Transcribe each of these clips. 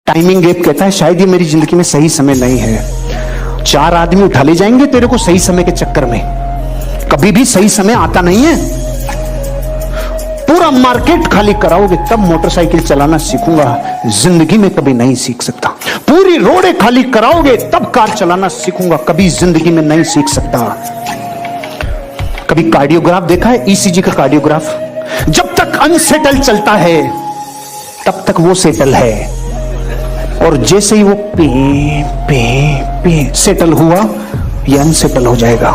Timing gap कहता है शायद ये मेरी जिंदगी में सही समय नहीं है। 4 आदमी उठा ले जाएंगे तेरे को सही समय के चक्कर में, कभी भी सही समय आता नहीं है। पूरा मार्केट खाली कराओगे तब मोटरसाइकिल चलाना सीखूंगा, जिंदगी में कभी नहीं सीख सकता। पूरी रोडें खाली कराओगे तब कार चलाना सीखूंगा, कभी जिंदगी में नहीं सीख सकता। कभी कार्डियोग्राफ देखा है? ईसीजी का कार्डियोग्राफ, जब तक अनसेटल चलता है तब तक वो सेटल है, और जैसे ही वो पे पे पे सेटल हुआ ये अनसेटल हो जाएगा।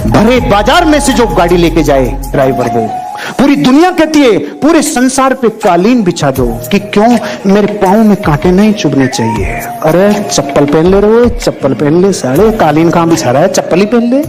भरे बाजार में से जो गाड़ी लेके जाए ड्राइवर, वो पूरी दुनिया कहती है पूरे संसार पे कालीन बिछा दो कि क्यों, मेरे पांव में कांटे नहीं चुभने चाहिए। अरे चप्पल पहन ले रे, चप्पल पहन ले, साले कालीन कहां बिछा रहा है, चप्पल ही पहन ले।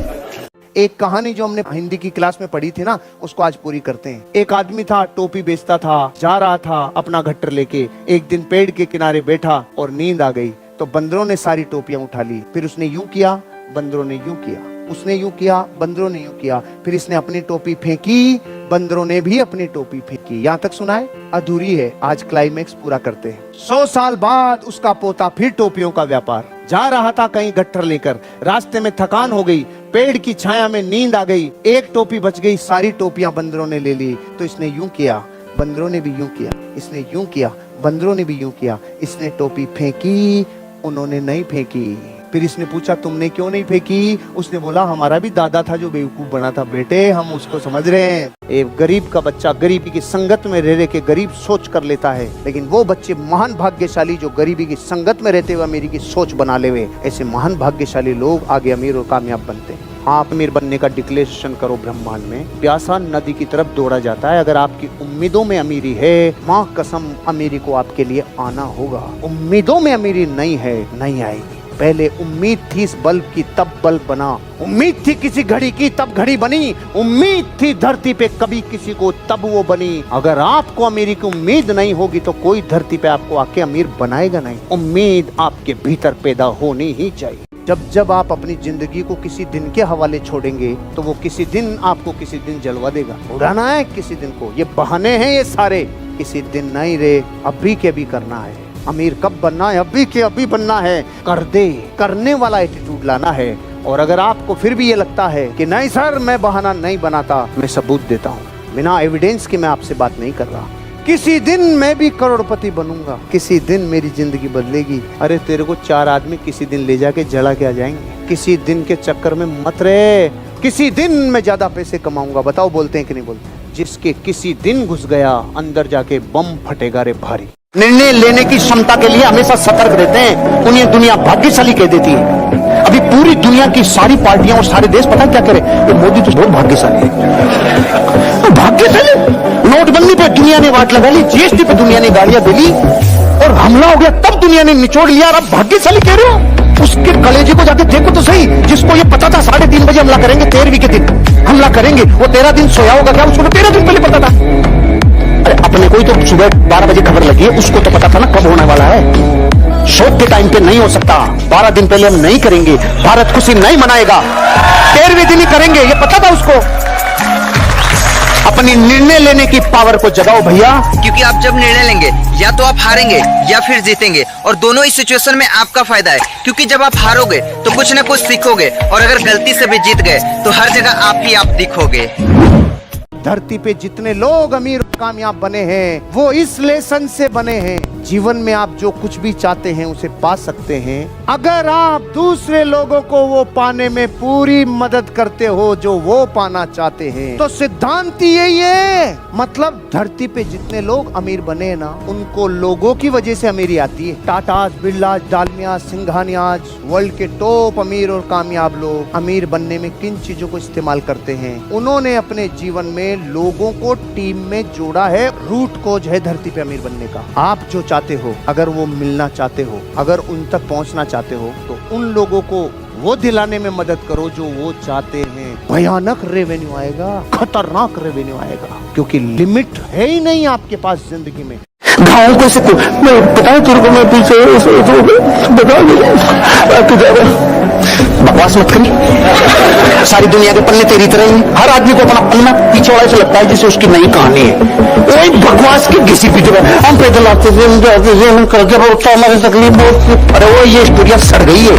एक कहानी जो हमने हिंदी की क्लास में पढ़ी थी ना, उसको आज पूरी करते हैं। एक आदमी था, टोपी बेचता था, जा रहा था अपना गट्टर लेके। एक दिन पेड़ के किनारे बैठा और नींद आ गई, तो बंदरों ने सारी टोपियां उठा ली। फिर उसने यूं किया, बंदरों ने यूं किया, उसने यूं किया, बंदरों ने यूं किया। फिर इसने अपनी टोपी फेंकी, बंदरों ने भी अपनी टोपी फेंकी। यहां तक सुना है? अधूरी है, आज क्लाइमेक्स पूरा करते हैं। 100 साल बाद उसका पोता फिर टोपियों का व्यापार, जा रहा था कहीं गट्टर लेकर, रास्ते में थकान हो गई, पेड़ की छाया में नींद आ गई, एक टोपी बच गई, सारी टोपियां बंदरों ने ले ली। तो इसने यूं किया, बंदरों ने भी यूं किया, इसने यूं किया, बंदरों ने भी यूं किया। इसने टोपी फेंकी, उन्होंने नहीं फेंकी। फिर इसने पूछा तुमने क्यों नहीं फेंकी? उसने बोला हमारा भी दादा था जो बेवकूफ बना था बेटे, हम उसको समझ रहे हैं। एक गरीब का बच्चा गरीबी की संगत में रह के गरीब सोच कर लेता है, लेकिन वो बच्चे महान भाग्यशाली जो गरीबी की संगत में रहते हुए अमीरी की सोच बना ले हुए, ऐसे महान भाग्यशाली लोग आगे अमीर और कामयाब बनते हैं। आप अमीर बनने का डिक्लेरेशन करो ब्रह्मांड में, प्यासा नदी की तरफ दौड़ा जाता है। अगर आपकी उम्मीदों में अमीरी है, माँ कसम अमीरी को आपके लिए आना होगा। उम्मीदों में अमीरी नहीं है, नहीं आएगी। पहले उम्मीद थी इस बल्ब की तब बल्ब बना, उम्मीद थी किसी घड़ी की तब घड़ी बनी, उम्मीद थी धरती पे कभी किसी को तब वो बनी। अगर आपको अमीरी की उम्मीद नहीं होगी तो कोई धरती पे आपको आके अमीर बनाएगा नहीं। उम्मीद आपके भीतर पैदा होनी ही चाहिए। जब जब आप अपनी जिंदगी को किसी दिन के हवाले छोड़ेंगे तो वो किसी दिन आपको किसी दिन जलवा देगा। उड़ाना है किसी दिन को, ये बहाने हैं ये सारे, किसी दिन नहीं रे, अभी के अभी करना है। अमीर कब बनना है? अभी के अभी बनना है। कर दे, करने वाला एटीट्यूड लाना है। और अगर आपको फिर भी ये लगता है कि नहीं सर मैं बहाना नहीं बनाता, मैं सबूत देता हूँ, बिना एविडेंस के मैं आपसे बात नहीं कर रहा। किसी दिन मैं भी करोड़पति बनूंगा, किसी दिन मेरी जिंदगी बदलेगी। अरे तेरे को 4 आदमी किसी दिन ले जाके जला के आ जाएंगे। किसी दिन के चक्कर में मत रहे, किसी दिन मैं ज्यादा पैसे कमाऊंगा। बताओ बोलते हैं कि नहीं बोलते? जिसके किसी दिन घुस गया अंदर जाके बम फटेगा रे भारी। निर्णय लेने की क्षमता के लिए हमेशा सतर्क रहते हैं, उन्हें दुनिया भाग्यशाली कह देती है। अभी पूरी दुनिया की सारी पार्टियां और सारे देश पता क्या करे, ये मोदी तो बहुत भाग्यशाली है। भाग्यशाली, नोटबंदी पे दुनिया ने वाट लगा ली, जीएसटी पे दुनिया ने गालियां दे ली और हमला हो गया तब दुनिया ने निचोड़ लिया। अब भाग्यशाली कह रहे हो? उसके कलेजे को जाके देखो तो सही, जिसको ये पता था 3:30 बजे हमला करेंगे, 13वीं के दिन हमला करेंगे, वो 13 दिन सोया होगा क्या? उसको 13 दिन पहले पता था। अरे अपने को ही तो सुबह 12 बजे खबर लगी है, उसको तो पता था ना कब होने वाला है। शोक के टाइम पे नहीं हो सकता, 12 दिन पहले हम नहीं करेंगे, भारत खुशी नहीं मनाएगा, 13वें दिन ही करेंगे, ये पता था उसको। अपनी निर्णय लेने की पावर को जगाओ भैया, क्योंकि आप जब निर्णय लेंगे या तो आप हारेंगे या फिर जीतेंगे, और दोनों ही सिचुएशन में आपका फायदा है। क्योंकि जब आप हारोगे तो कुछ ना कुछ सीखोगे, और अगर गलती से भी जीत गए तो हर जगह आप ही आप दिखोगे। धरती पे जितने लोग अमीर और कामयाब बने हैं वो इस लेसन से बने हैं। जीवन में आप जो कुछ भी चाहते हैं उसे पा सकते हैं अगर आप दूसरे लोगों को वो पाने में पूरी मदद करते हो जो वो पाना चाहते हैं। तो सिद्धांत यही है, मतलब धरती पे जितने लोग अमीर बने हैं ना, उनको लोगों की वजह से अमीरी आती है। टाटा, बिरला, डालमिया, सिंघानियाज, वर्ल्ड के टॉप अमीर और कामयाब लोग अमीर बनने में किन चीजों को इस्तेमाल करते हैं? उन्होंने अपने जीवन में लोगों को टीम में जोड़ा है। रूट कोज है धरती पे अमीर बनने का। आप जो चाहते हो, अगर वो मिलना चाहते हो, अगर उन तक पहुंचना चाहते हो, तो उन लोगों को वो दिलाने में मदद करो जो वो चाहते हैं। भयानक रेवेन्यू आएगा, खतरनाक रेवेन्यू आएगा, क्योंकि लिमिट है ही नहीं आपके पास जिंदगी में। घाव को मैं बताऊं तेरे को, मैं पीछे बता बकवास मत करी, सारी दुनिया के पन्ने तेरी तरह ही। हर आदमी को अपना पन्ना पीछे वाले से लगता है जैसे उसकी नई कहानी है। एक बकवास की घिसी पीछे हम पैदल आते थे, हमारी तकलीफ बहुत। अरे वो ये स्टोरिया सड़ गई है,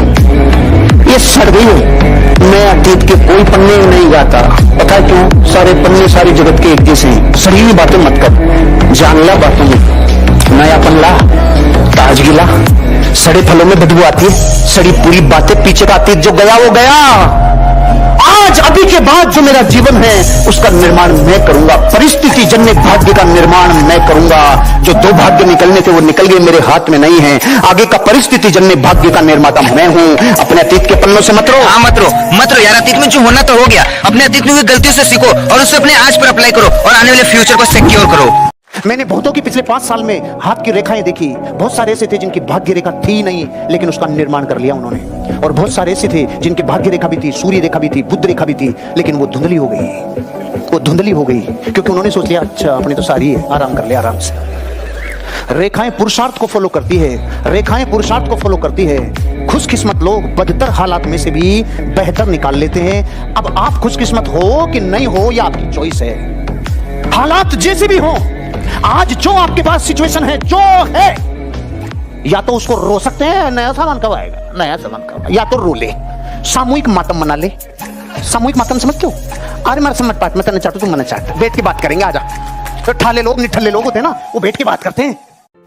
ये सड़ गई है। मैं अतीत के कोई पन्ने नहीं गाता, पता है क्यों? सारे पन्ने सारी जगत के एक जैसे हैं। सड़ी हुई बातें मत कर, जान ला बातों में, नयापन ला, ताजगी ला। सड़े फलों में बदबू आती है, सड़ी पूरी बातें पीछे का अतीत जो गया वो गया। आज अभी के बाद जो मेरा जीवन है उसका निर्माण मैं करूंगा। परिस्थिति जन्य भाग्य का निर्माण मैं करूंगा। जो दो भाग्य निकलने थे वो निकल गए, मेरे हाथ में नहीं है। आगे का परिस्थिति जन्य भाग्य का निर्माता मैं हूं। अपने अतीत के पन्नों से मत रो। हाँ मत रो यार, अतीत में जो होना तो हो गया। अपने अतीत में हुई गलतियों से सीखो और उसे अपने आज पर अप्लाई करो और आने वाले फ्यूचर को सिक्योर करो। मैंने बहुतों की पिछले 5 साल में हाथ की रेखाएं देखी। बहुत सारे ऐसे थे जिनकी भाग्य रेखा थी नहीं, लेकिन उसका निर्माण कर लिया उन्होंने। और बहुत सारे ऐसे थे जिनकी भाग्य रेखा भी थी, सूर्य रेखा भी थी, बुध रेखा भी थी, लेकिन वो धुंधली हो गई। वो धुंधली हो गई क्योंकि उन्होंने सोच लिया अच्छा अपनी तो सारी है, आराम कर लिया आराम से। रेखाएं पुरुषार्थ को फॉलो करती है, रेखाएं पुरुषार्थ को फॉलो करती है। खुशकिस्मत लोग बदतर हालात में से भी बेहतर निकाल लेते हैं। अब आप खुशकिस्मत हो कि नहीं हो, यह आपकी चॉइस है। हालात जैसे भी हो, आज जो आपके पास सिचुएशन है जो है, या तो उसको रो सकते हैं, नया सामान कब आएगा, नया सामान कब, या तो रो ले, सामूहिक मातम मना ले। सामूहिक मातम समझते हो? अरे मैं समझ पाट, मैं चाहता तू मना चाहता, बैठ के बात करेंगे, आजा। तो ठाले लोग निठल्ले लोग होते हैं ना, वो बैठ के बात करते हैं।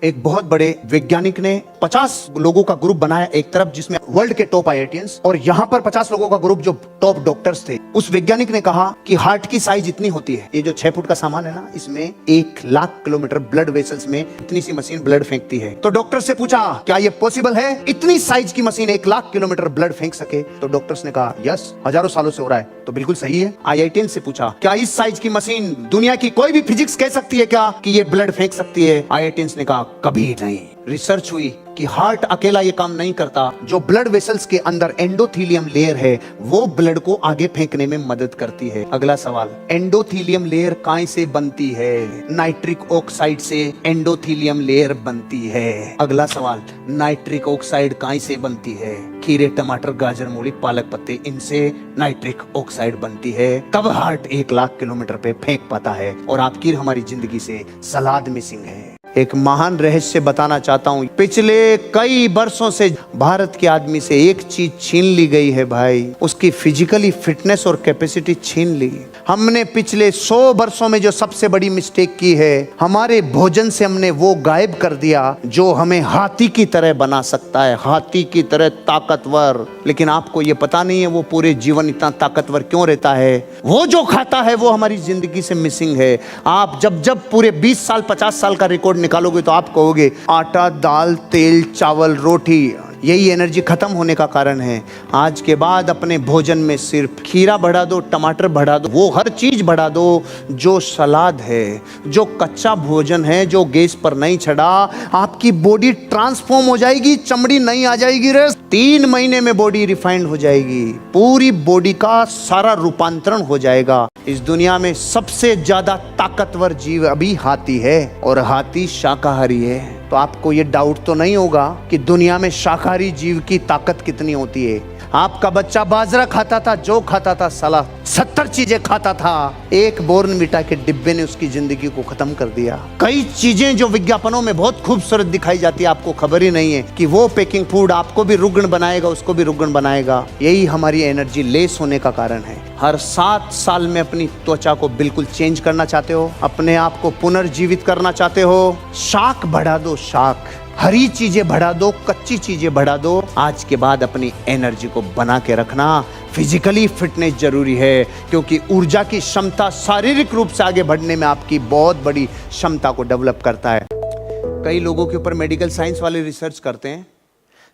एक बहुत बड़े वैज्ञानिक ने 50 लोगों का ग्रुप बनाया एक तरफ, जिसमें वर्ल्ड के टॉप आईआईटीएंस और यहाँ पर 50 लोगों का ग्रुप जो टॉप डॉक्टर्स थे। उस वैज्ञानिक ने कहा कि हार्ट की साइज इतनी होती है, ये जो 6 फुट का सामान है ना, इसमें 1 लाख किलोमीटर ब्लड वेसल्स में इतनी सी मशीन ब्लड फेंकती है। तो डॉक्टर से पूछा क्या ये पॉसिबल है, इतनी साइज की मशीन 1 लाख किलोमीटर ब्लड फेंक सके? तो डॉक्टर्स ने कहा यस, हजारों सालों से हो रहा है, तो बिल्कुल सही है। आईआईटीएन से पूछा क्या इस साइज की मशीन दुनिया की कोई भी फिजिक्स कह सकती है क्या कि ये ब्लड फेंक सकती है? आईआईटीएन ने कहा कभी नहीं। रिसर्च हुई कि हार्ट अकेला ये काम नहीं करता, जो ब्लड वेसल्स के अंदर एंडोथेलियम लेयर है वो ब्लड को आगे फेंकने में मदद करती है। अगला सवाल, एंडोथेलियम लेयर काय से बनती है? नाइट्रिक ऑक्साइड से एंडोथेलियम लेयर बनती है। अगला सवाल, नाइट्रिक ऑक्साइड काय से बनती है? खीरे, टमाटर, गाजर, मूली, पालक, पत्ते, इनसे नाइट्रिक ऑक्साइड बनती है। तब हार्ट 1 लाख किलोमीटर पे फेंक पाता है। और आपकी हमारी जिंदगी से सलाद मिसिंग है। एक महान रहस्य बताना चाहता हूं। पिछले कई वर्षों से भारत के आदमी से एक चीज छीन ली गई है भाई, उसकी फिजिकली फिटनेस और कैपेसिटी छीन ली। हमने पिछले 100 वर्षों में जो सबसे बड़ी मिस्टेक की है, हमारे भोजन से हमने वो गायब कर दिया जो हमें हाथी की तरह बना सकता है, हाथी की तरह ताकतवर। लेकिन आपको ये पता नहीं है वो पूरे जीवन इतना ताकतवर क्यों रहता है। वो जो खाता है वो हमारी जिंदगी से मिसिंग है। आप जब पूरे 20 साल 50 साल का रिकॉर्ड निकालोगे तो आप कहोगे आटा, दाल, तेल, चावल, रोटी, यही एनर्जी खत्म होने का कारण है। आज के बाद अपने भोजन में सिर्फ खीरा बढ़ा दो, टमाटर बढ़ा दो, वो हर चीज बढ़ा दो जो सलाद है, जो कच्चा भोजन है, जो गैस पर नहीं चढ़ा। आपकी बॉडी ट्रांसफॉर्म हो जाएगी, चमड़ी नहीं आ जाएगी रे। 3 महीने में बॉडी रिफाइंड हो जाएगी, पूरी बॉडी का सारा रूपांतरण हो जाएगा। इस दुनिया में सबसे ज्यादा ताकतवर जीव अभी हाथी है और हाथी शाकाहारी है। तो आपको ये डाउट तो नहीं होगा कि दुनिया में शाकाहारी जीव की ताकत कितनी होती है। आपका बच्चा बाजरा खाता था, जौ खाता था, साला 70 चीजें खाता था। एक बॉर्नविटा के डिब्बे ने उसकी जिंदगी को खत्म कर दिया। कई चीजें जो विज्ञापनों में बहुत खूबसूरत दिखाई जाती है, आपको खबर ही नहीं है कि वो पैकिंग फूड आपको भी रुग्ण बनाएगा, उसको भी रुग्ण बनाएगा। यही हमारी एनर्जी लेस होने का कारण है। हर 7 साल में अपनी त्वचा को बिल्कुल चेंज करना चाहते हो, अपने आप को पुनर्जीवित करना चाहते हो, शाक बढ़ा दो, शाक, हरी चीजें बढ़ा दो, कच्ची चीजें बढ़ा दो। आज के बाद अपनी एनर्जी को बना के रखना। फिजिकली फिटनेस जरूरी है क्योंकि ऊर्जा की क्षमता शारीरिक रूप से आगे बढ़ने में आपकी बहुत बड़ी क्षमता को डेवलप करता है। कई लोगों के ऊपर मेडिकल साइंस वाले रिसर्च करते हैं,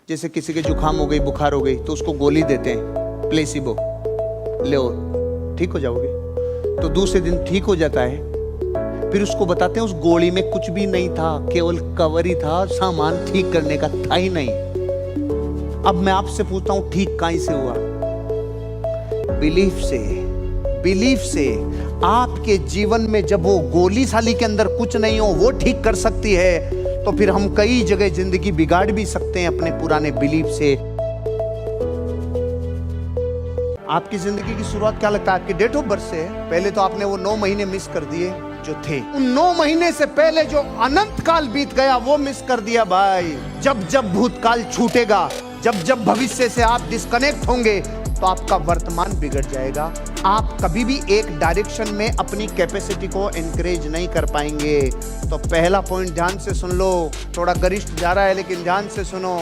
जैसे किसी के जुकाम हो गई, बुखार हो गई तो उसको गोली देते हैं, प्लेसिबो, लो ठीक हो जाओगे। तो दूसरे दिन ठीक हो जाता है, फिर उसको बताते हैं उस गोली में कुछ भी नहीं था, केवल कवर ही था, सामान ठीक करने का था ही नहीं। अब मैं आपसे पूछता हूं ठीक कहां से हुआ? बिलीफ से। बिलीफ से। आपके जीवन में जब वो गोली साली के अंदर कुछ नहीं हो, वो ठीक कर सकती है, तो फिर हम कई जगह जिंदगी बिगाड़ भी सकते हैं अपने पुराने बिलीफ से। आपकी जिंदगी की शुरुआत क्या लगता है आपकी डेट ऑफ बर्थ से है? पहले तो आपने वो 9 महीने मिस कर दिए जो थे। उन 9 महीने से पहले जो अनंत काल बीत गया वो मिस कर दिया भाई। जब जब भूतकाल छूटेगा, जब जब भविष्य से आप डिस्कनेक्ट होंगे तो आपका वर्तमान बिगड़ जाएगा। आप कभी भी एक डायरेक्शन में अपनी कैपेसिटी को एनकरेज नहीं कर पाएंगे। तो पहला पॉइंट ध्यान से सुन लो, थोड़ा गरिष्ठ जा रहा है लेकिन ध्यान से सुनो।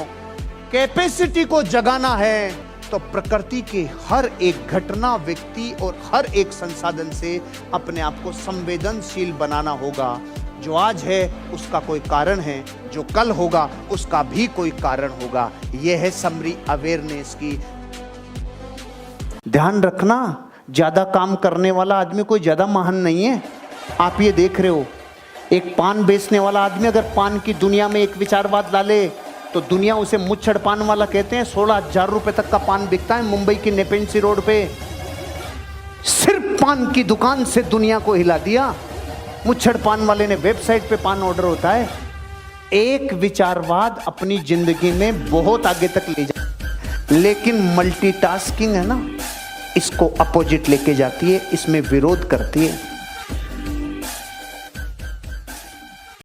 कैपेसिटी को जगाना है तो प्रकृति के हर एक घटना, व्यक्ति और हर एक संसाधन से अपने आप को संवेदनशील बनाना होगा। जो आज है उसका कोई कारण है, जो कल होगा उसका भी कोई कारण होगा। यह है समरी अवेयरनेस की। ध्यान रखना, ज्यादा काम करने वाला आदमी कोई ज्यादा महान नहीं है। आप ये देख रहे हो, एक पान बेचने वाला आदमी अगर पान की दुनिया में एक विचारवाद डाले तो दुनिया उसे मुच्छड़ पान वाला कहते हैं। 16,000 रुपए तक का पान बिकता है मुंबई की नेपेंसी रोड पे। सिर्फ पान की दुकान से दुनिया को हिला दिया। मुच्छड़ पान वाले ने वेबसाइट पे पान ऑर्डर होता है। एक विचारवाद अपनी जिंदगी में बहुत आगे तक ले जाए, लेकिन मल्टीटास्किंग है ना, इसको अपोजिट लेके जाती है, इसमें विरोध करती है।